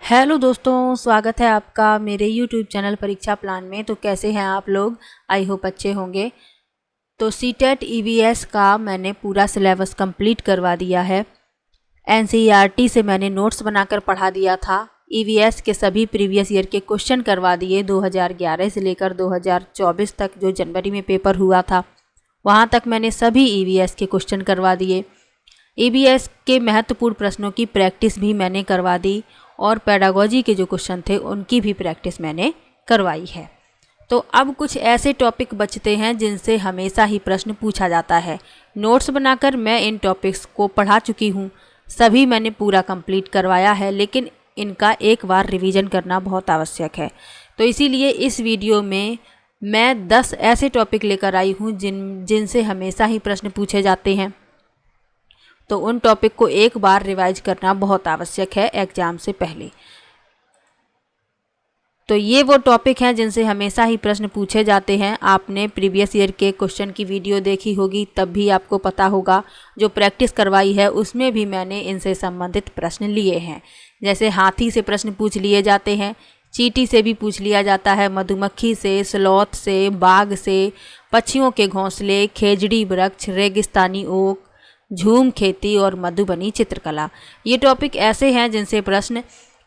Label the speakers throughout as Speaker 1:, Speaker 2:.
Speaker 1: Hello दोस्तों, स्वागत है आपका मेरे YouTube चैनल परीक्षा प्लान में। तो कैसे हैं आप लोग? आई होप अच्छे होंगे। तो सीटेट ईवीएस का मैंने पूरा सिलेबस कंप्लीट करवा दिया है। एनसीईआरटी से मैंने नोट्स बनाकर पढ़ा दिया था। ईवीएस के सभी प्रीवियस ईयर के क्वेश्चन करवा दिए। 2011 से लेकर 2024 तक जो जनवरी में पेपर हुआ था वहाँ तक मैंने सभी ईवीएस के क्वेश्चन करवा दिए। ईवीएस के महत्वपूर्ण प्रश्नों की प्रैक्टिस भी मैंने करवा दी और पेडागोजी के जो क्वेश्चन थे उनकी भी प्रैक्टिस मैंने करवाई है। तो अब कुछ ऐसे टॉपिक बचते हैं जिनसे हमेशा ही प्रश्न पूछा जाता है। नोट्स बनाकर मैं इन टॉपिक्स को पढ़ा चुकी हूँ, सभी मैंने पूरा कंप्लीट करवाया है, लेकिन इनका एक बार रिवीजन करना बहुत आवश्यक है। तो इसीलिए इस वीडियो में मैं 10 ऐसे टॉपिक लेकर आई हूँ जिनसे हमेशा ही प्रश्न पूछे जाते हैं। तो उन टॉपिक को एक बार रिवाइज करना बहुत आवश्यक है एग्ज़ाम से पहले। तो ये वो टॉपिक हैं जिनसे हमेशा ही प्रश्न पूछे जाते हैं। आपने प्रीवियस ईयर के क्वेश्चन की वीडियो देखी होगी, तब भी आपको पता होगा। जो प्रैक्टिस करवाई है उसमें भी मैंने इनसे संबंधित प्रश्न लिए हैं। जैसे हाथी से प्रश्न पूछ लिए जाते हैं, चींटी से भी पूछ लिया जाता है, मधुमक्खी से, स्लॉथ से, बाघ से, पक्षियों के घोंसले, खेजड़ी वृक्ष, रेगिस्तानी ओक, झूम खेती और मधुबनी चित्रकला। ये टॉपिक ऐसे हैं जिनसे प्रश्न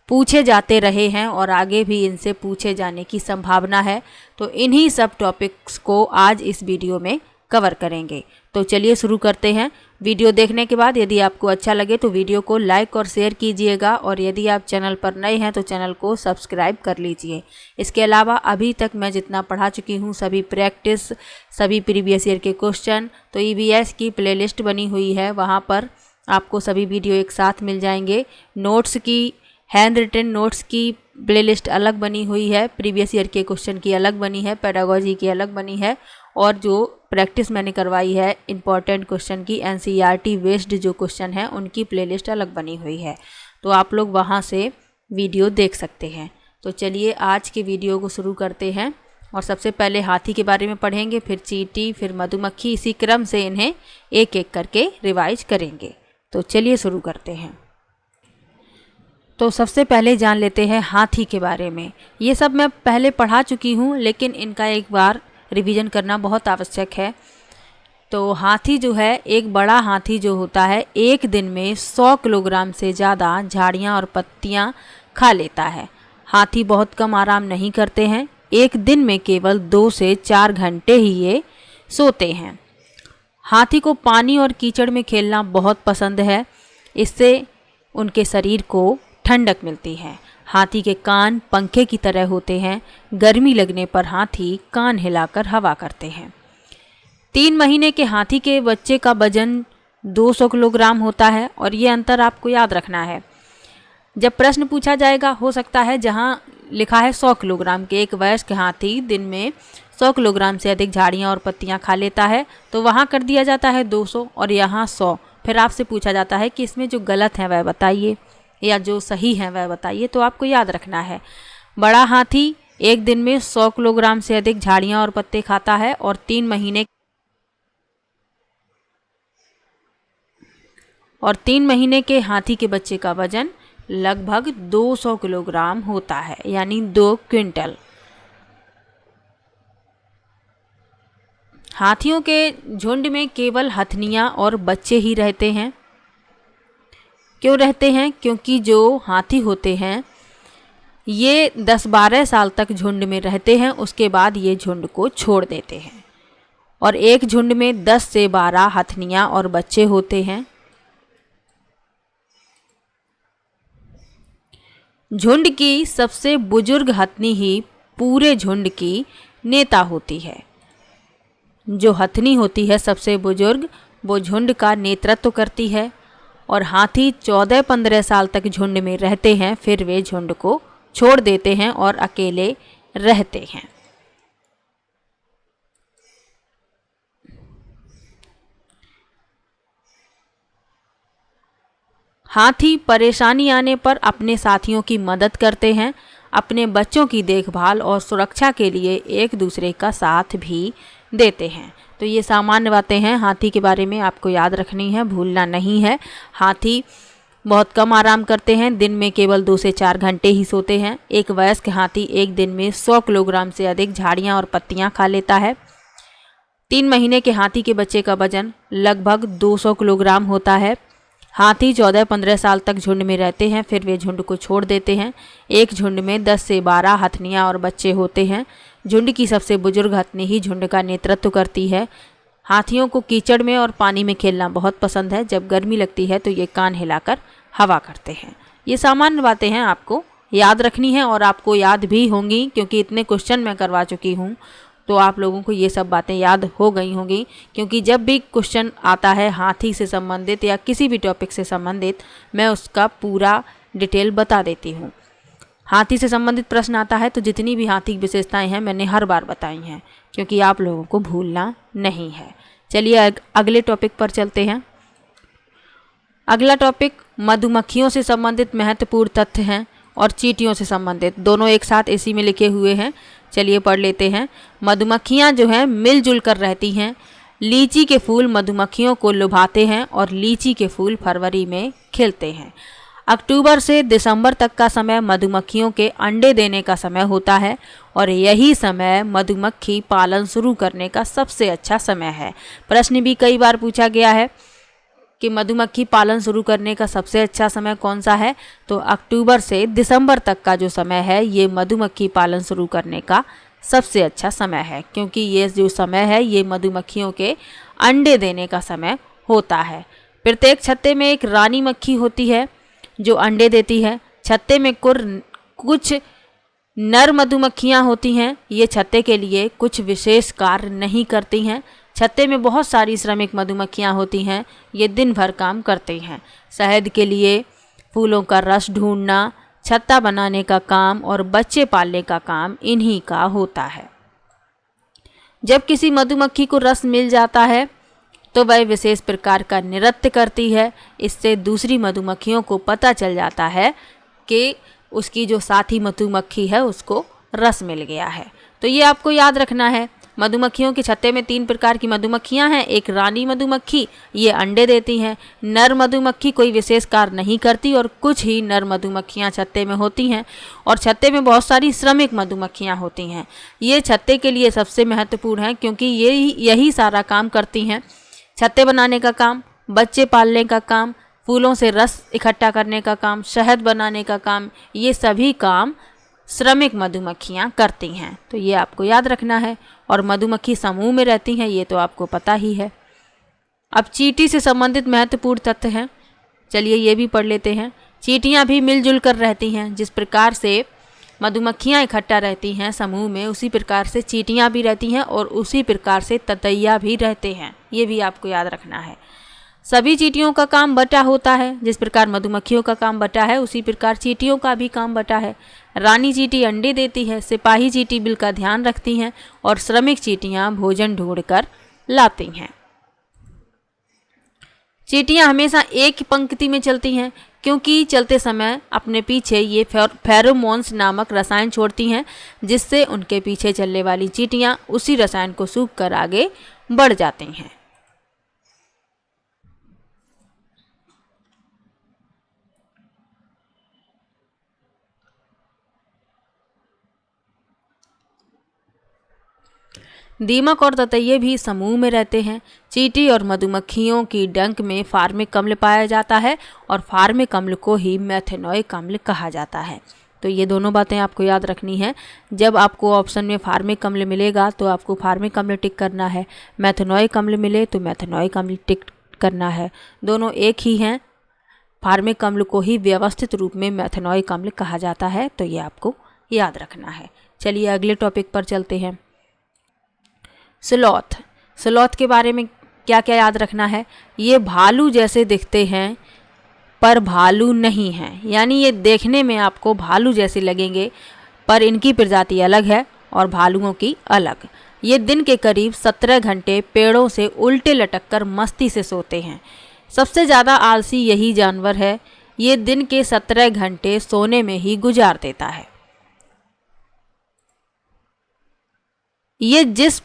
Speaker 1: पूछे जाते रहे हैं और आगे भी इनसे पूछे जाने की संभावना है। तो इन्हीं सब टॉपिक्स को आज इस वीडियो में कवर करेंगे। तो चलिए शुरू करते हैं। वीडियो देखने के बाद यदि आपको अच्छा लगे तो वीडियो को लाइक और शेयर कीजिएगा, और यदि आप चैनल पर नए हैं तो चैनल को सब्सक्राइब कर लीजिए। इसके अलावा अभी तक मैं जितना पढ़ा चुकी हूँ, सभी प्रैक्टिस, सभी प्रीवियस ईयर के क्वेश्चन, तो ईवीएस की प्लेलिस्ट बनी हुई है, वहाँ पर आपको सभी वीडियो एक साथ मिल जाएंगे। नोट्स की, हैंड रिटन नोट्स की प्लेलिस्ट अलग बनी हुई है, प्रीवियस ईयर के क्वेश्चन की अलग बनी है, पेडागोजी की अलग बनी है, और जो प्रैक्टिस मैंने करवाई है इंपॉर्टेंट क्वेश्चन की, एनसीईआरटी बेस्ड जो क्वेश्चन है उनकी प्लेलिस्ट अलग बनी हुई है। तो आप लोग वहाँ से वीडियो देख सकते हैं। तो चलिए आज के वीडियो को शुरू करते हैं। और सबसे पहले हाथी के बारे में पढ़ेंगे, फिर चींटी, फिर मधुमक्खी, इसी क्रम से इन्हें एक एक करके रिवाइज करेंगे। तो चलिए शुरू करते हैं। तो सबसे पहले जान लेते हैं हाथी के बारे में। ये सब मैं पहले पढ़ा चुकी हूँ, लेकिन इनका एक बार रिवीजन करना बहुत आवश्यक है। तो हाथी जो है, एक बड़ा हाथी जो होता है, एक दिन में 100 किलोग्राम से ज़्यादा झाड़ियाँ और पत्तियाँ खा लेता है। हाथी बहुत कम आराम नहीं करते हैं, एक दिन में केवल 2 से 4 घंटे ही ये सोते हैं। हाथी को पानी और कीचड़ में खेलना बहुत पसंद है, इससे उनके शरीर को ठंडक मिलती है। हाथी के कान पंखे की तरह होते हैं, गर्मी लगने पर हाथी कान हिलाकर हवा करते हैं। 3 महीने के हाथी के बच्चे का वजन 200 किलोग्राम होता है, और ये अंतर आपको याद रखना है। जब प्रश्न पूछा जाएगा, हो सकता है जहाँ लिखा है 100 किलोग्राम के, एक वयस्क हाथी दिन में 100 किलोग्राम से अधिक झाड़ियाँ और पत्तियाँ खा लेता है, तो वहाँ कर दिया जाता है 200 और यहाँ 100। फिर आपसे पूछा जाता है कि इसमें जो गलत है वह बताइए, या जो सही है वह बताइए। तो आपको याद रखना है, बड़ा हाथी एक दिन में 100 किलोग्राम से अधिक झाड़ियाँ और पत्ते खाता है, और 3 महीने के हाथी के बच्चे का वजन लगभग 200 किलोग्राम होता है, यानी 2 क्विंटल। हाथियों के झुंड में केवल हथनियाँ और बच्चे ही रहते हैं। क्यों रहते हैं? क्योंकि जो हाथी होते हैं ये 10-12 साल तक झुंड में रहते हैं, उसके बाद ये झुंड को छोड़ देते हैं, और एक झुंड में 10 से 12 हथनियाँ और बच्चे होते हैं। झुंड की सबसे बुजुर्ग हथनी ही पूरे झुंड की नेता होती है। जो हथनी होती है सबसे बुजुर्ग, वो झुंड का नेतृत्व करती है, और हाथी 14-15 साल तक झुंड में रहते हैं, फिर वे झुंड को छोड़ देते हैं और अकेले रहते हैं। हाथी परेशानी आने पर अपने साथियों की मदद करते हैं, अपने बच्चों की देखभाल और सुरक्षा के लिए एक दूसरे का साथ भी देते हैं। तो ये सामान्य बातें हैं हाथी के बारे में, आपको याद रखनी है, भूलना नहीं है। हाथी बहुत कम आराम करते हैं, दिन में केवल 2 से 4 घंटे ही सोते हैं। एक वयस्क हाथी एक दिन में 100 किलोग्राम से अधिक झाड़ियाँ और पत्तियाँ खा लेता है। 3 महीने के हाथी के बच्चे का वजन लगभग 200 किलोग्राम होता है। हाथी 14-15 साल तक झुंड में रहते हैं, फिर वे झुंड को छोड़ देते हैं। एक झुंड में 10 से 12 हथनियाँ और बच्चे होते हैं। झुंड की सबसे बुजुर्ग हथनी ही झुंड का नेतृत्व करती है। हाथियों को कीचड़ में और पानी में खेलना बहुत पसंद है। जब गर्मी लगती है तो ये कान हिलाकर हवा करते हैं। ये सामान्य बातें हैं, आपको याद रखनी है और आपको याद भी होंगी, क्योंकि इतने क्वेश्चन मैं करवा चुकी हूँ तो आप लोगों को ये सब बातें याद हो गई होंगी। क्योंकि जब भी क्वेश्चन आता है हाथी से संबंधित या किसी भी टॉपिक से संबंधित, मैं उसका पूरा डिटेल बता देती हूँ। हाथी से संबंधित प्रश्न आता है तो जितनी भी हाथी की विशेषताएं हैं मैंने हर बार बताई हैं, क्योंकि आप लोगों को भूलना नहीं है। चलिए अगले टॉपिक पर चलते हैं। अगला टॉपिक मधुमक्खियों से संबंधित महत्वपूर्ण तथ्य हैं और चींटियों से संबंधित, दोनों एक साथ इसी में लिखे हुए हैं। चलिए पढ़ लेते हैं। मधुमक्खियाँ जो हैं मिलजुल कर रहती हैं। लीची के फूल मधुमक्खियों को लुभाते हैं और लीची के फूल फरवरी में खिलते हैं। अक्टूबर से दिसंबर तक का समय मधुमक्खियों के अंडे देने का समय होता है और यही समय मधुमक्खी पालन शुरू करने का सबसे अच्छा समय है। प्रश्न भी कई बार पूछा गया है कि मधुमक्खी पालन शुरू करने का सबसे अच्छा समय कौन सा है, तो अक्टूबर से दिसंबर तक का जो समय है ये मधुमक्खी पालन शुरू करने का सबसे अच्छा समय है, क्योंकि ये जो समय है ये मधुमक्खियों के अंडे देने का समय होता है। प्रत्येक छत्ते में एक रानी मक्खी होती है जो अंडे देती है। छत्ते में कुछ नर मधुमक्खियाँ होती हैं। ये छत्ते के लिए कुछ विशेष कार्य नहीं करती हैं। छत्ते में बहुत सारी श्रमिक मधुमक्खियाँ होती हैं, ये दिन भर काम करती हैं। शहद के लिए फूलों का रस ढूंढना, छत्ता बनाने का काम और बच्चे पालने का काम इन्हीं का होता है। जब किसी मधुमक्खी को रस मिल जाता है तो वह विशेष प्रकार का नृत्य करती है। इससे दूसरी मधुमक्खियों को पता चल जाता है कि उसकी जो साथी मधुमक्खी है उसको रस मिल गया है। तो ये आपको याद रखना है। मधुमक्खियों के छत्ते में 3 प्रकार की मधुमक्खियां हैं। एक रानी मधुमक्खी, ये अंडे देती हैं। नर मधुमक्खी कोई विशेष कार्य नहीं करती और कुछ ही नर मधुमक्खियां छत्ते में होती हैं। और छत्ते में बहुत सारी श्रमिक मधुमक्खियां होती हैं। ये छत्ते के लिए सबसे महत्वपूर्ण है, क्योंकि यही सारा काम करती हैं। छत्ते बनाने का काम, बच्चे पालने का काम, फूलों से रस इकट्ठा करने का काम, शहद बनाने का काम, ये सभी काम श्रमिक मधुमक्खियाँ करती हैं। तो ये आपको याद रखना है। और मधुमक्खी समूह में रहती हैं, ये तो आपको पता ही है। अब चींटी से संबंधित महत्वपूर्ण तथ्य हैं, चलिए ये भी पढ़ लेते हैं। चींटियाँ भी मिलजुल कर रहती हैं। जिस प्रकार से मधुमक्खियाँ इकट्ठा रहती हैं समूह में, उसी प्रकार से चींटियाँ भी रहती हैं और उसी प्रकार से ततैया भी रहते हैं। ये भी आपको याद रखना है। सभी चींटियों का काम बटा होता है। जिस प्रकार मधुमक्खियों का काम बटा है उसी प्रकार चींटियों का भी काम बटा है। रानी चींटी अंडे देती है, सिपाही चींटी बिल का ध्यान रखती हैं और श्रमिक चींटियाँ भोजन ढूंढकर लाती हैं। चींटियाँ हमेशा एक पंक्ति में चलती हैं, क्योंकि चलते समय अपने पीछे ये फेरोमोन्स नामक रसायन छोड़ती हैं, जिससे उनके पीछे चलने वाली चींटियाँ उसी रसायन को सूंघ कर आगे बढ़ जाती हैं। दीमक और ततैये भी समूह में रहते हैं। चींटी और मधुमक्खियों की डंक में फार्मिक अम्ल पाया जाता है और फार्मिक अम्ल को ही मेथेनोइक अम्ल कहा जाता है। तो ये दोनों बातें आपको याद रखनी है। जब आपको ऑप्शन में फार्मिक अम्ल मिलेगा तो आपको फार्मिक अम्ल टिक करना है, मेथेनोइक अम्ल मिले तो मेथेनोइक अम्ल टिक करना है। दोनों एक ही हैं। फार्मिक अम्ल को ही व्यवस्थित रूप में मेथेनोइक अम्ल कहा जाता है। तो ये आपको याद रखना है। चलिए अगले टॉपिक पर चलते हैं। स्लॉथ। स्लॉथ के बारे में क्या क्या याद रखना है। ये भालू जैसे दिखते हैं पर भालू नहीं हैं, यानी ये देखने में आपको भालू जैसे लगेंगे पर इनकी प्रजाति अलग है और भालुओं की अलग। ये दिन के करीब 17 घंटे पेड़ों से उल्टे लटककर मस्ती से सोते हैं। सबसे ज़्यादा आलसी यही जानवर है। ये दिन के 17 घंटे सोने में ही गुजार देता है। ये जिस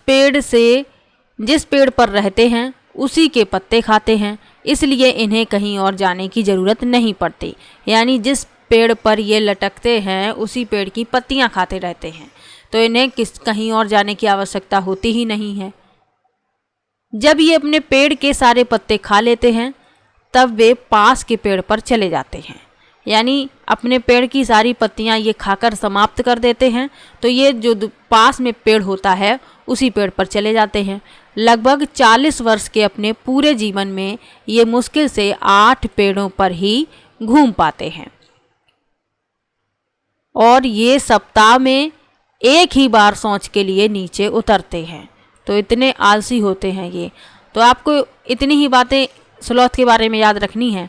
Speaker 1: पेड़ पर रहते हैं उसी के पत्ते खाते हैं। इसलिए इन्हें कहीं और जाने की ज़रूरत नहीं पड़ती। यानी जिस पेड़ पर ये लटकते हैं उसी पेड़ की पत्तियां खाते रहते हैं, तो इन्हें कहीं और जाने की आवश्यकता होती ही नहीं है। जब ये अपने पेड़ के सारे पत्ते खा लेते हैं तब वे पास के पेड़ पर चले जाते हैं। यानी अपने पेड़ की सारी पत्तियां ये खाकर समाप्त कर देते हैं, तो ये जो पास में पेड़ होता है उसी पेड़ पर चले जाते हैं। लगभग 40 वर्ष के अपने पूरे जीवन में ये मुश्किल से 8 पेड़ों पर ही घूम पाते हैं और ये सप्ताह में एक ही बार सोच के लिए नीचे उतरते हैं। तो इतने आलसी होते हैं ये। तो आपको इतनी ही बातें स्लॉथ के बारे में याद रखनी है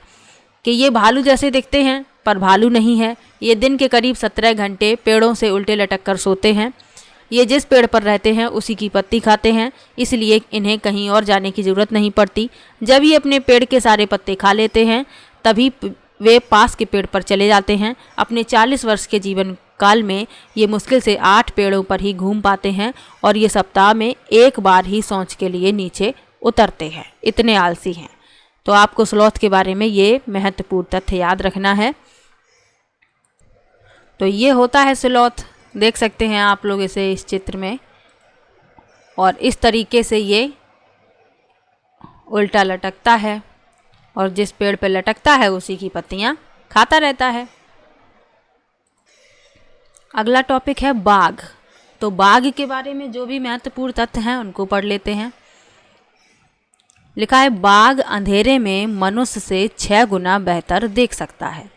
Speaker 1: कि ये भालू जैसे दिखते हैं पर भालू नहीं है। ये दिन के करीब 17 घंटे पेड़ों से उल्टे लटक कर सोते हैं। ये जिस पेड़ पर रहते हैं उसी की पत्ती खाते हैं, इसलिए इन्हें कहीं और जाने की ज़रूरत नहीं पड़ती। जब ये अपने पेड़ के सारे पत्ते खा लेते हैं तभी वे पास के पेड़ पर चले जाते हैं। अपने 40 वर्ष के जीवन काल में ये मुश्किल से 8 पेड़ों पर ही घूम पाते हैं और ये सप्ताह में एक बार ही सोच के लिए नीचे उतरते हैं। इतने आलसी हैं। तो आपको स्लॉथ के बारे में ये महत्वपूर्ण तथ्य याद रखना है। तो ये होता है स्लॉथ। देख सकते हैं आप लोग इसे इस चित्र में, और इस तरीके से ये उल्टा लटकता है और जिस पेड़ पर लटकता है उसी की पत्तियां खाता रहता है। अगला टॉपिक है बाघ। तो बाघ के बारे में जो भी महत्वपूर्ण तथ्य हैं उनको पढ़ लेते हैं। लिखा है बाघ अंधेरे में मनुष्य से 6 गुना बेहतर देख सकता है।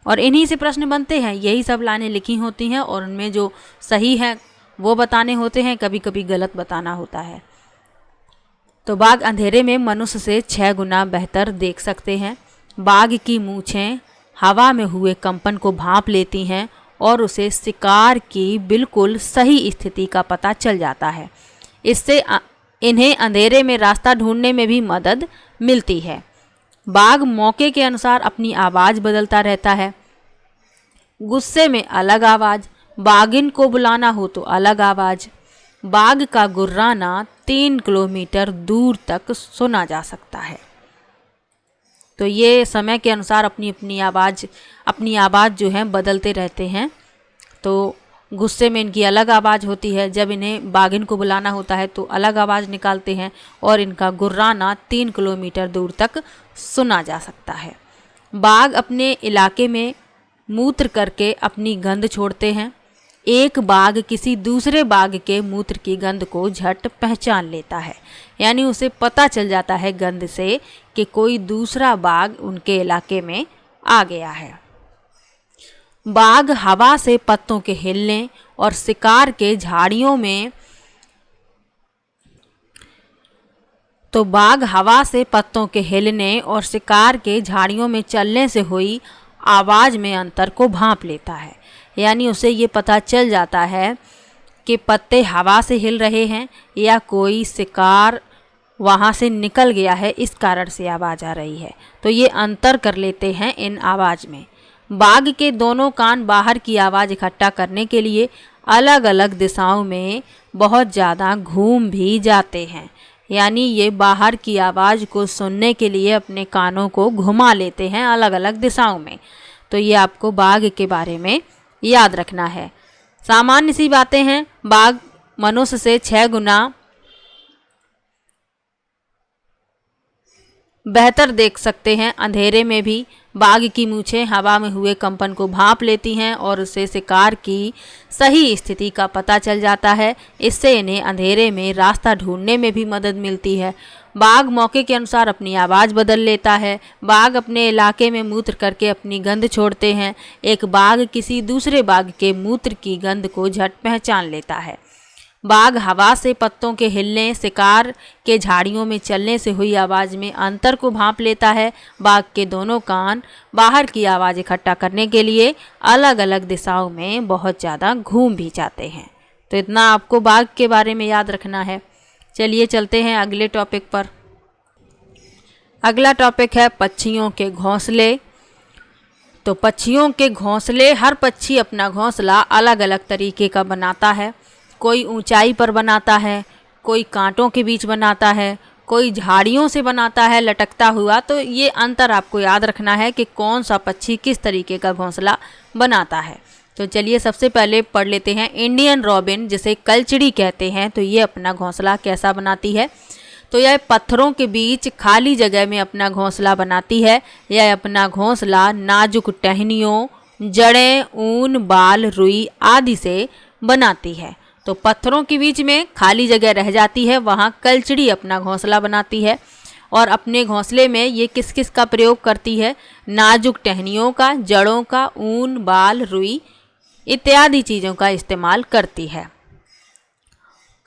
Speaker 1: और इन्हीं से प्रश्न बनते हैं। यही सब लाइनें लिखी होती हैं और उनमें जो सही है वो बताने होते हैं, कभी कभी गलत बताना होता है। तो बाघ अंधेरे में मनुष्य से 6 गुना बेहतर देख सकते हैं। बाघ की मूंछें हवा में हुए कंपन को भांप लेती हैं और उसे शिकार की बिल्कुल सही स्थिति का पता चल जाता है। इससे इन्हें अंधेरे में रास्ता ढूंढने में भी मदद मिलती है। बाघ मौके के अनुसार अपनी आवाज़ बदलता रहता है। गुस्से में अलग आवाज़, बाघिन को बुलाना हो तो अलग आवाज़। बाघ का गुर्राना 3 किलोमीटर दूर तक सुना जा सकता है। तो ये समय के अनुसार अपनी आवाज़ जो है बदलते रहते हैं। तो गुस्से में इनकी अलग आवाज़ होती है, जब इन्हें बाघिन को बुलाना होता है तो अलग आवाज़ निकालते हैं और इनका गुर्राना 3 किलोमीटर दूर तक सुना जा सकता है। बाघ अपने इलाके में मूत्र करके अपनी गंध छोड़ते हैं। एक बाघ किसी दूसरे बाघ के मूत्र की गंध को झट पहचान लेता है। यानी उसे पता चल जाता है गंध से कि कोई दूसरा बाघ उनके इलाके में आ गया है। बाघ हवा से पत्तों के हिलने और शिकार के झाड़ियों में चलने से हुई आवाज़ में अंतर को भांप लेता है। यानी उसे ये पता चल जाता है कि पत्ते हवा से हिल रहे हैं या कोई शिकार वहाँ से निकल गया है, इस कारण से आवाज़ आ रही है। तो ये अंतर कर लेते हैं इन आवाज़ में। बाघ के दोनों कान बाहर की आवाज़ इकट्ठा करने के लिए अलग अलग दिशाओं में बहुत ज़्यादा घूम भी जाते हैं। यानी ये बाहर की आवाज़ को सुनने के लिए अपने कानों को घुमा लेते हैं अलग अलग दिशाओं में। तो ये आपको बाघ के बारे में याद रखना है। सामान्य सी बातें हैं। बाघ मनुष्य से 6 गुना बेहतर देख सकते हैं। अंधेरे में भी बाघ की मूंछें हवा में हुए कंपन को भांप लेती हैं और उसे शिकार की सही स्थिति का पता चल जाता है। इससे इन्हें अंधेरे में रास्ता ढूंढने में भी मदद मिलती है। बाघ मौके के अनुसार अपनी आवाज़ बदल लेता है। बाघ अपने इलाके में मूत्र करके अपनी गंध छोड़ते हैं। एक बाघ किसी दूसरे बाघ के मूत्र की गंध को झट पहचान लेता है। बाघ हवा से पत्तों के हिलने, शिकार के झाड़ियों में चलने से हुई आवाज़ में अंतर को भांप लेता है। बाघ के दोनों कान बाहर की आवाज़ इकट्ठा करने के लिए अलग अलग दिशाओं में बहुत ज़्यादा घूम भी जाते हैं। तो इतना आपको बाघ के बारे में याद रखना है। चलिए चलते हैं अगले टॉपिक पर। अगला टॉपिक है पक्षियों के घोंसले। तो पक्षियों के घोंसले, हर पक्षी अपना घोंसला अलग अलग तरीके का बनाता है। कोई ऊंचाई पर बनाता है, कोई कांटों के बीच बनाता है, कोई झाड़ियों से बनाता है लटकता हुआ। तो ये अंतर आपको याद रखना है कि कौन सा पक्षी किस तरीके का घोंसला बनाता है। तो चलिए सबसे पहले पढ़ लेते हैं इंडियन रॉबिन, जिसे कलचड़ी कहते हैं। तो ये अपना घोंसला कैसा बनाती है? तो यह पत्थरों के बीच खाली जगह में अपना घोंसला बनाती है। यह अपना घोंसला नाजुक टहनियों, जड़ें, ऊन, बाल, रुई आदि से बनाती है। तो पत्थरों के बीच में खाली जगह रह जाती है, वहाँ कलचड़ी अपना घोंसला बनाती है। और अपने घोंसले में ये किस किस का प्रयोग करती है? नाजुक टहनियों का, जड़ों का, ऊन, बाल, रुई इत्यादि चीज़ों का इस्तेमाल करती है।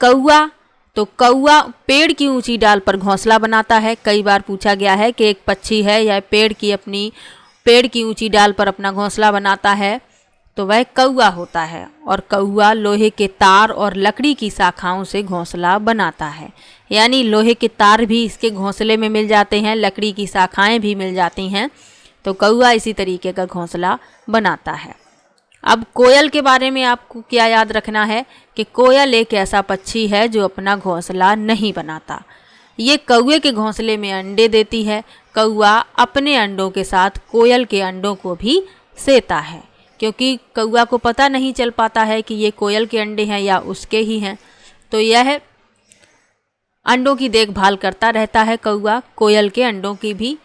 Speaker 1: कौआ, तो कौआ पेड़ की ऊंची डाल पर घोंसला बनाता है। कई बार पूछा गया है कि एक पक्षी है या पेड़ की ऊंची डाल पर अपना घोंसला बनाता है, तो वह कौआ होता है। और कौआ लोहे के तार और लकड़ी की शाखाओं से घोंसला बनाता है। यानी लोहे के तार भी इसके घोंसले में मिल जाते हैं, लकड़ी की शाखाएं भी मिल जाती हैं। तो कौआ इसी तरीके का घोंसला बनाता है। अब कोयल के बारे में आपको क्या याद रखना है कि कोयल एक ऐसा पक्षी है जो अपना घोंसला नहीं बनाता। ये कौवे के घोंसले में अंडे देती है। कौआ अपने अंडों के साथ कोयल के अंडों को भी सेता है, क्योंकि कौआ को पता नहीं चल पाता है कि ये कोयल के अंडे हैं या उसके ही हैं। तो यह अंडों की देखभाल करता रहता है कौआ, कोयल के अंडों की भी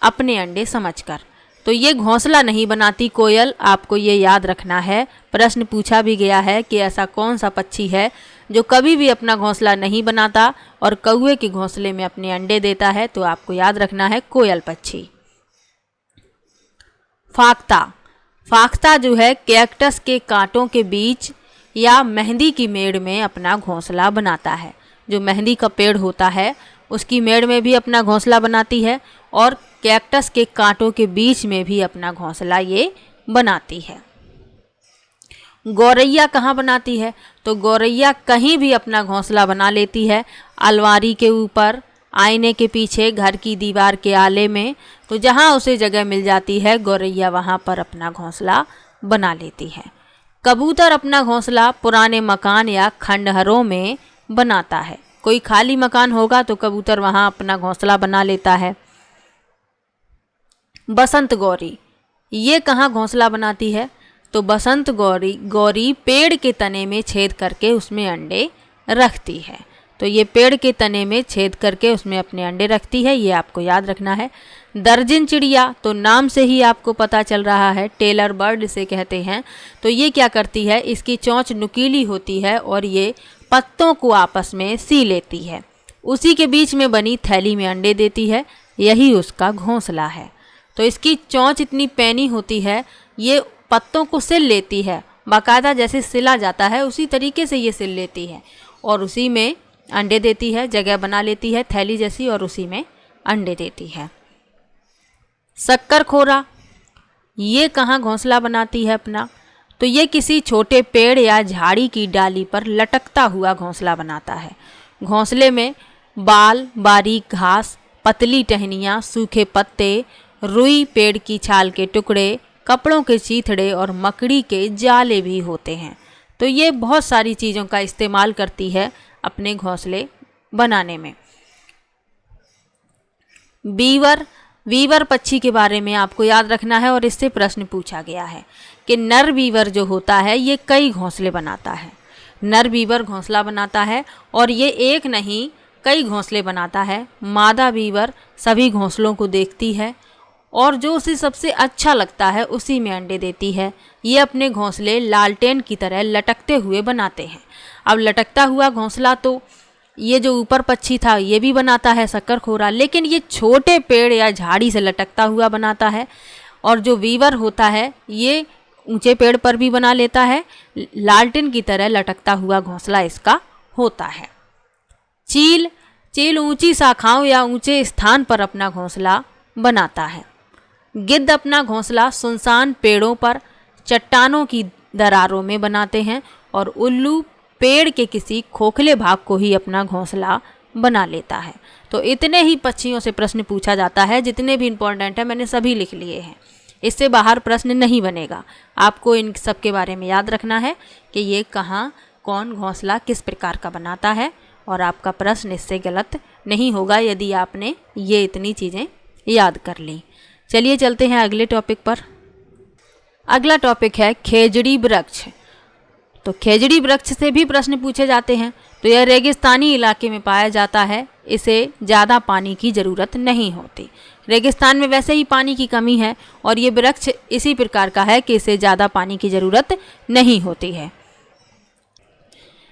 Speaker 1: अपने अंडे समझकर। तो ये घोंसला नहीं बनाती कोयल, आपको ये याद रखना है। प्रश्न पूछा भी गया है कि ऐसा कौन सा पक्षी है जो कभी भी अपना घोंसला नहीं बनाता और कौवे के घोंसले में अपने अंडे देता है। तो आपको याद रखना है कोयल पक्षी। फाख्ता, फाख्ता जो है कैक्टस के कांटों के बीच या मेहंदी की मेड़ में अपना घोंसला बनाता है। जो मेहंदी का पेड़ होता है उसकी मेड़ में भी अपना घोंसला बनाती है और कैक्टस के कांटों के बीच में भी अपना घोंसला ये बनाती है। गौरैया कहाँ बनाती है? तो गौरैया कहीं भी अपना घोंसला बना लेती है। अलमारी के ऊपर, आईने के पीछे, घर की दीवार के आले में, तो जहाँ उसे जगह मिल जाती है गौरैया वहाँ पर अपना घोंसला बना लेती है। कबूतर अपना घोंसला पुराने मकान या खंडहरों में बनाता है। कोई खाली मकान होगा तो कबूतर वहाँ अपना घोंसला बना लेता है। बसंत गौरी, ये कहाँ घोंसला बनाती है? तो बसंत गौरी पेड़ के तने में छेद करके उसमें अंडे रखती है। तो ये पेड़ के तने में छेद करके उसमें अपने अंडे रखती है, ये आपको याद रखना है। दर्जन चिड़िया, तो नाम से ही आपको पता चल रहा है, टेलर बर्ड इसे कहते हैं। तो ये क्या करती है? इसकी चोंच नुकीली होती है और ये पत्तों को आपस में सी लेती है। उसी के बीच में बनी थैली में अंडे देती है, यही उसका घोंसला है। तो इसकी चोंच इतनी पैनी होती है, ये पत्तों को सिल लेती है, बाकायदा जैसे सिला जाता है उसी तरीके से ये सिल लेती है और उसी में अंडे देती है, जगह बना लेती है थैली जैसी और उसी में अंडे देती है। शक्करखोरा, ये कहाँ घोंसला बनाती है अपना? तो ये किसी छोटे पेड़ या झाड़ी की डाली पर लटकता हुआ घोंसला बनाता है। घोंसले में बाल, बारीक घास, पतली टहनियाँ, सूखे पत्ते, रुई, पेड़ की छाल के टुकड़े, कपड़ों के चीथड़े और मकड़ी के जाले भी होते हैं। तो ये बहुत सारी चीज़ों का इस्तेमाल करती है अपने घोंसले बनाने में। वीवर पक्षी के बारे में आपको याद रखना है और इससे प्रश्न पूछा गया है कि नर वीवर जो होता है ये कई घोंसले बनाता है। नर वीवर घोंसला बनाता है और ये एक नहीं कई घोंसले बनाता है। मादा वीवर सभी घोंसलों को देखती है और जो उसे सबसे अच्छा लगता है उसी में अंडे देती है। ये अपने घोंसले लालटेन की तरह लटकते हुए बनाते हैं। अब लटकता हुआ घोंसला तो ये जो ऊपर पक्षी था ये भी बनाता है शक्करखोरा, लेकिन ये छोटे पेड़ या झाड़ी से लटकता हुआ बनाता है। और जो वीवर होता है ये ऊंचे पेड़ पर भी बना लेता है, लालटेन की तरह लटकता हुआ घोंसला इसका होता है। चील ऊंची शाखाओं या ऊंचे स्थान पर अपना घोंसला बनाता है। गिद्ध अपना घोंसला सुनसान पेड़ों पर, चट्टानों की दरारों में बनाते हैं और उल्लू पेड़ के किसी खोखले भाग को ही अपना घोंसला बना लेता है। तो इतने ही पक्षियों से प्रश्न पूछा जाता है, जितने भी इम्पोर्टेंट है मैंने सभी लिख लिए हैं। इससे बाहर प्रश्न नहीं बनेगा। आपको इन सब के बारे में याद रखना है कि ये कहाँ कौन घोंसला किस प्रकार का बनाता है और आपका प्रश्न इससे गलत नहीं होगा यदि आपने ये इतनी चीज़ें याद कर ली। चलिए चलते हैं अगले टॉपिक पर। अगला टॉपिक है खेजड़ी वृक्ष। तो खेजड़ी वृक्ष से भी प्रश्न पूछे जाते हैं। तो यह रेगिस्तानी इलाके में पाया जाता है, इसे ज़्यादा पानी की ज़रूरत नहीं होती। रेगिस्तान में वैसे ही पानी की कमी है और ये वृक्ष इसी प्रकार का है कि इसे ज़्यादा पानी की ज़रूरत नहीं होती है।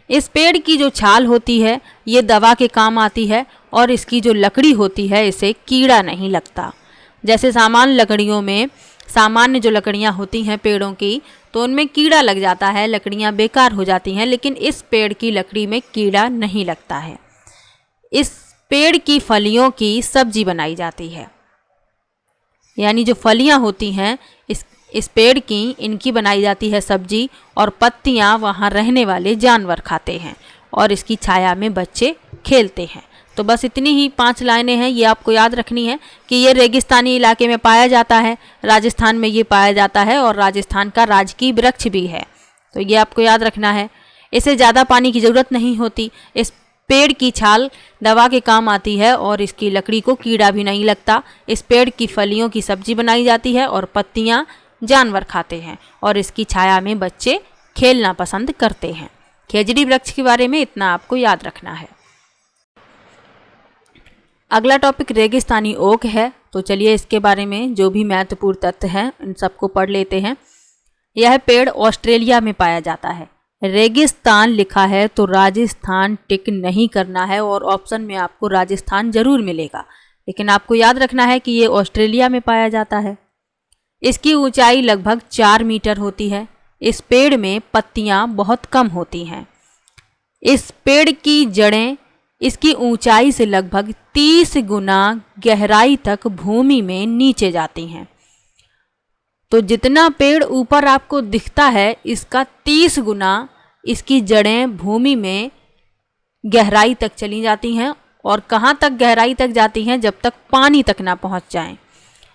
Speaker 1: इस पेड़ की जो छाल होती है ये दवा के काम आती है और इसकी जो लकड़ी होती है इसे कीड़ा नहीं लगता। जैसे सामान्य जो लकड़ियाँ होती हैं पेड़ों की, तो उनमें कीड़ा लग जाता है, लकड़ियाँ बेकार हो जाती हैं, लेकिन इस पेड़ की लकड़ी में कीड़ा नहीं लगता है। इस पेड़ की फलियों की सब्जी बनाई जाती है, यानी जो फलियाँ होती हैं इस पेड़ की, इनकी बनाई जाती है सब्जी और पत्तियाँ वहाँ रहने वाले जानवर खाते हैं और इसकी छाया में बच्चे खेलते हैं। तो बस इतनी ही 5 लाइनें हैं, ये आपको याद रखनी है कि ये रेगिस्तानी इलाके में पाया जाता है, राजस्थान में ये पाया जाता है और राजस्थान का राजकीय वृक्ष भी है। तो ये आपको याद रखना है। इसे ज़्यादा पानी की ज़रूरत नहीं होती। इस पेड़ की छाल दवा के काम आती है और इसकी लकड़ी को कीड़ा भी नहीं लगता। इस पेड़ की फलियों की सब्जी बनाई जाती है और पत्तियाँ जानवर खाते हैं और इसकी छाया में बच्चे खेलना पसंद करते हैं। खेजड़ी वृक्ष के बारे में इतना आपको याद रखना है। अगला टॉपिक रेगिस्तानी ओक है। तो चलिए इसके बारे में जो भी महत्वपूर्ण तथ्य हैं इन सबको पढ़ लेते हैं। यह पेड़ ऑस्ट्रेलिया में पाया जाता है। रेगिस्तान लिखा है तो राजस्थान टिक नहीं करना है और ऑप्शन में आपको राजस्थान जरूर मिलेगा, लेकिन आपको याद रखना है कि ये ऑस्ट्रेलिया में पाया जाता है। इसकी ऊंचाई लगभग 4 मीटर होती है। इस पेड़ में पत्तियां बहुत कम होती हैं। इस पेड़ की जड़ें इसकी ऊंचाई से लगभग 30 गुना गहराई तक भूमि में नीचे जाती हैं। तो जितना पेड़ ऊपर आपको दिखता है इसका 30 गुना इसकी जड़ें भूमि में गहराई तक चली जाती हैं। और कहाँ तक गहराई तक जाती हैं? जब तक पानी तक ना पहुँच जाएं।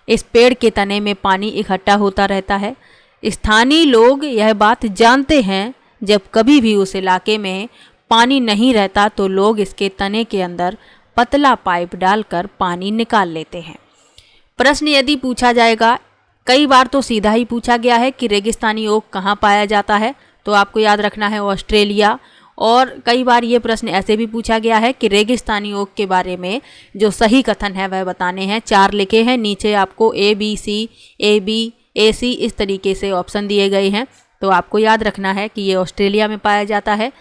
Speaker 1: इस पेड़ के तने में पानी इकट्ठा होता रहता है। स्थानीय लोग यह बात जानते हैं। जब कभी भी उस इलाके में पानी नहीं रहता तो लोग इसके तने के अंदर पतला पाइप डालकर पानी निकाल लेते हैं। प्रश्न यदि पूछा जाएगा, कई बार तो सीधा ही पूछा गया है कि रेगिस्तानी ओक कहाँ पाया जाता है, तो आपको याद रखना है ऑस्ट्रेलिया। और कई बार ये प्रश्न ऐसे भी पूछा गया है कि रेगिस्तानी ओक के बारे में जो सही कथन है वह बताने हैं। 4 लिखे हैं, नीचे आपको ABC, AB, AC इस तरीके से ऑप्शन दिए गए हैं। तो आपको याद रखना है कि ये ऑस्ट्रेलिया में पाया जाता है।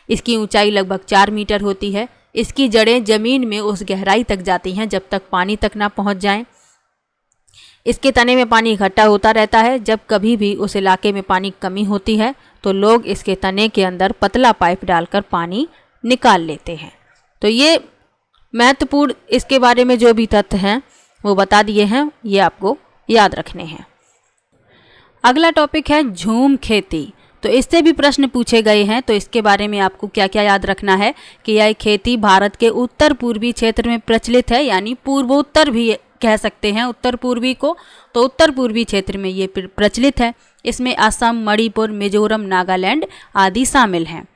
Speaker 1: इसकी ऊंचाई लगभग 4 मीटर होती है। इसकी जड़ें ज़मीन में उस गहराई तक जाती हैं जब तक पानी तक ना पहुंच जाएं। इसके तने में पानी इकट्ठा होता रहता है। जब कभी भी उस इलाके में पानी की कमी होती है तो लोग इसके तने के अंदर पतला पाइप डालकर पानी निकाल लेते हैं। तो ये महत्वपूर्ण इसके बारे में जो भी तथ्य हैं वो बता दिए हैं, ये आपको याद रखने हैं। अगला टॉपिक है झूम खेती। तो इससे भी प्रश्न पूछे गए हैं। तो इसके बारे में आपको क्या क्या याद रखना है कि यह खेती भारत के उत्तर पूर्वी क्षेत्र में प्रचलित है, यानी पूर्वोत्तर भी कह सकते हैं उत्तर पूर्वी को। तो उत्तर पूर्वी क्षेत्र में ये प्रचलित है। इसमें असम, मणिपुर, मिजोरम, नागालैंड आदि शामिल हैं।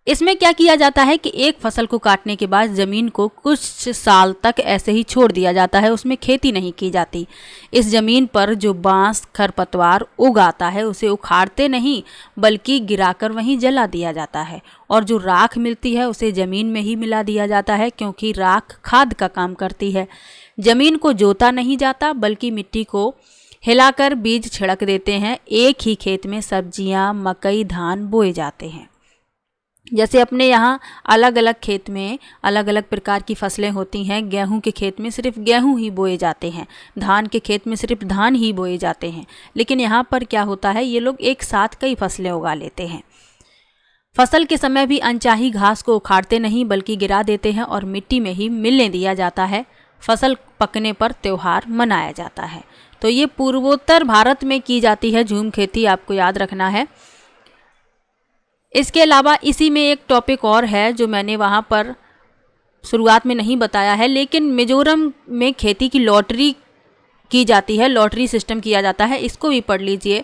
Speaker 1: इसमें क्या किया जाता है कि एक फसल को काटने के बाद ज़मीन को कुछ साल तक ऐसे ही छोड़ दिया जाता है, उसमें खेती नहीं की जाती। इस ज़मीन पर जो बांस खरपतवार उग आता है उसे उखाड़ते नहीं बल्कि गिराकर वहीं जला दिया जाता है। और जो राख मिलती है उसे ज़मीन में ही मिला दिया जाता है, क्योंकि राख खाद का काम करती है। ज़मीन को जोता नहीं जाता बल्कि मिट्टी को हिलाकर बीज छिड़क देते हैं। एक ही खेत में सब्जियां, मकई, धान बोए जाते हैं। जैसे अपने यहाँ अलग अलग खेत में अलग अलग प्रकार की फसलें होती हैं। गेहूं के खेत में सिर्फ गेहूं ही बोए जाते हैं, धान के खेत में सिर्फ धान ही बोए जाते हैं। लेकिन यहाँ पर क्या होता है, ये लोग एक साथ कई फसलें उगा लेते हैं। फसल के समय भी अनचाही घास को उखाड़ते नहीं बल्कि गिरा देते हैं और मिट्टी में ही मिलने दिया जाता है। फसल पकने पर त्यौहार मनाया जाता है। तो ये पूर्वोत्तर भारत में की जाती है झूम खेती, आपको याद रखना है। इसके अलावा इसी में एक टॉपिक और है जो मैंने वहाँ पर शुरुआत में नहीं बताया है, लेकिन मिजोरम में खेती की लॉटरी की जाती है, लॉटरी सिस्टम किया जाता है। इसको भी पढ़ लीजिए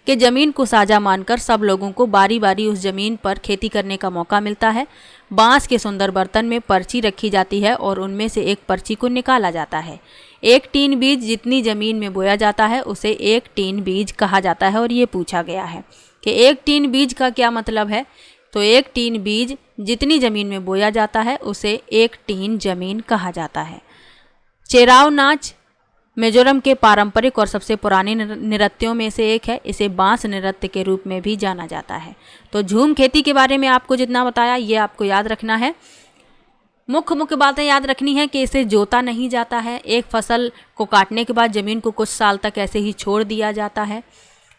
Speaker 1: कि ज़मीन को साझा मानकर सब लोगों को बारी बारी उस ज़मीन पर खेती करने का मौका मिलता है। बांस के सुंदर बर्तन में पर्ची रखी जाती है और उनमें से एक पर्ची को निकाला जाता है। एक टीन बीज जितनी ज़मीन में बोया जाता है उसे एक टीन बीज कहा जाता है। और ये पूछा गया है कि एक टीन बीज का क्या मतलब है। तो एक टीन बीज जितनी ज़मीन में बोया जाता है उसे एक टीन ज़मीन कहा जाता है। चेराव नाच मिजोरम के पारंपरिक और सबसे पुराने नृत्यों में से एक है। इसे बांस नृत्य के रूप में भी जाना जाता है। तो झूम खेती के बारे में आपको जितना बताया ये आपको याद रखना है। मुख्य बातें याद रखनी है कि इसे जोता नहीं जाता है। एक फसल को काटने के बाद ज़मीन को कुछ साल तक ऐसे ही छोड़ दिया जाता है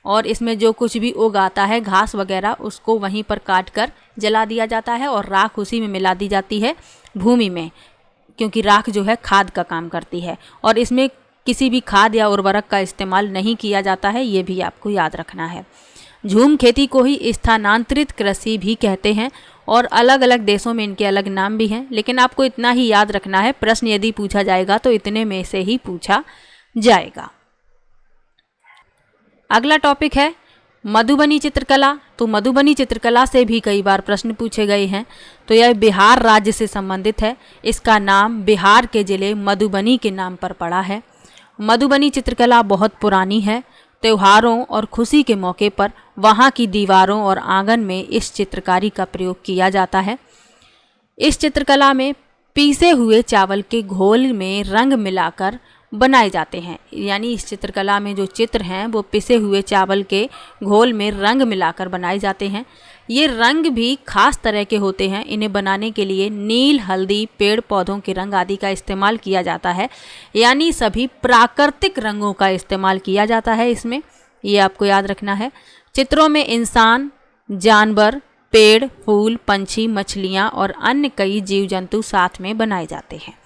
Speaker 1: और इसमें जो कुछ भी उगाता है घास वगैरह उसको वहीं पर काट कर जला दिया जाता है और राख उसी में मिला दी जाती है भूमि में, क्योंकि राख जो है खाद का काम करती है और इसमें किसी भी खाद या उर्वरक का इस्तेमाल नहीं किया जाता है। ये भी आपको याद रखना है। झूम खेती को ही स्थानांतरित कृषि भी कहते हैं और अलग अलग देशों में इनके अलग नाम भी हैं, लेकिन आपको इतना ही याद रखना है। प्रश्न यदि पूछा जाएगा तो इतने में से ही पूछा जाएगा। अगला टॉपिक है मधुबनी चित्रकला। तो मधुबनी चित्रकला से भी कई बार प्रश्न पूछे गए हैं। तो यह बिहार राज्य से संबंधित है। इसका नाम बिहार के ज़िले मधुबनी के नाम पर पड़ा है। मधुबनी चित्रकला बहुत पुरानी है। त्योहारों और खुशी के मौके पर वहाँ की दीवारों और आंगन में इस चित्रकारी का प्रयोग किया जाता है। इस चित्रकला में पीसे हुए चावल के घोल में रंग मिलाकर बनाए जाते हैं। यानी इस चित्रकला में जो चित्र हैं वो पिसे हुए चावल के घोल में रंग मिलाकर बनाए जाते हैं। ये रंग भी खास तरह के होते हैं। इन्हें बनाने के लिए नील, हल्दी, पेड़ पौधों के रंग आदि का इस्तेमाल किया जाता है। यानी सभी प्राकृतिक रंगों का इस्तेमाल किया जाता है इसमें, ये आपको याद रखना है। चित्रों में इंसान, जानवर, पेड़, फूल, पंछी, मछलियाँ और अन्य कई जीव जंतु साथ में बनाए जाते हैं।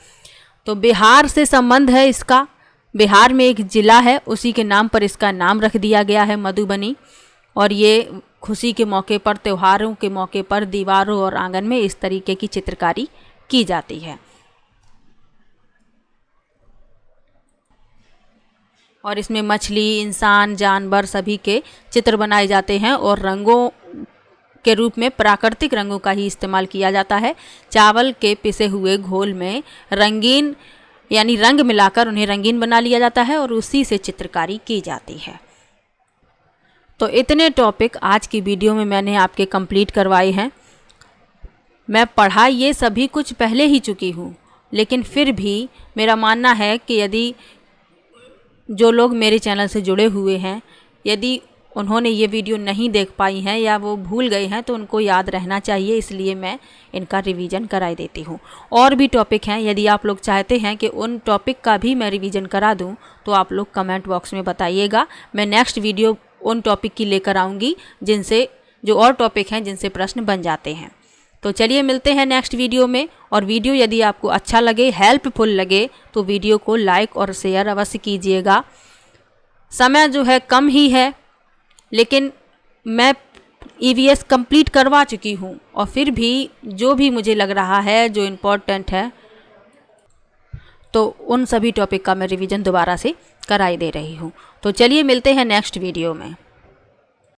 Speaker 1: तो बिहार से संबंध है इसका। बिहार में एक ज़िला है, उसी के नाम पर इसका नाम रख दिया गया है मधुबनी। और ये खुशी के मौके पर, त्योहारों के मौके पर दीवारों और आंगन में इस तरीके की चित्रकारी की जाती है। और इसमें मछली, इंसान, जानवर सभी के चित्र बनाए जाते हैं और रंगों के रूप में प्राकृतिक रंगों का ही इस्तेमाल किया जाता है। चावल के पिसे हुए घोल में रंगीन यानी रंग मिलाकर उन्हें रंगीन बना लिया जाता है और उसी से चित्रकारी की जाती है। तो इतने टॉपिक आज की वीडियो में मैंने आपके कंप्लीट करवाए हैं। मैं पढ़ाई ये सभी कुछ पहले ही चुकी हूँ, लेकिन फिर भी मेरा मानना है कि यदि जो लोग मेरे चैनल से जुड़े हुए हैं, यदि उन्होंने ये वीडियो नहीं देख पाई हैं या वो भूल गए हैं तो उनको याद रहना चाहिए, इसलिए मैं इनका रिवीजन कराई देती हूँ। और भी टॉपिक हैं, यदि आप लोग चाहते हैं कि उन टॉपिक का भी मैं रिवीजन करा दूँ तो आप लोग कमेंट बॉक्स में बताइएगा। मैं नेक्स्ट वीडियो उन टॉपिक की लेकर आऊँगी जिनसे जो और टॉपिक हैं जिनसे प्रश्न बन जाते हैं। तो चलिए मिलते हैं नेक्स्ट वीडियो में। और वीडियो यदि आपको अच्छा लगे, हेल्पफुल लगे तो वीडियो को लाइक और शेयर अवश्य कीजिएगा। समय जो है कम ही है, लेकिन मैं EVS कंप्लीट करवा चुकी हूँ और फिर भी जो भी मुझे लग रहा है जो इम्पोर्टेंट है तो उन सभी टॉपिक का मैं रिवीजन दोबारा से कराई दे रही हूँ। तो चलिए मिलते हैं नेक्स्ट वीडियो में।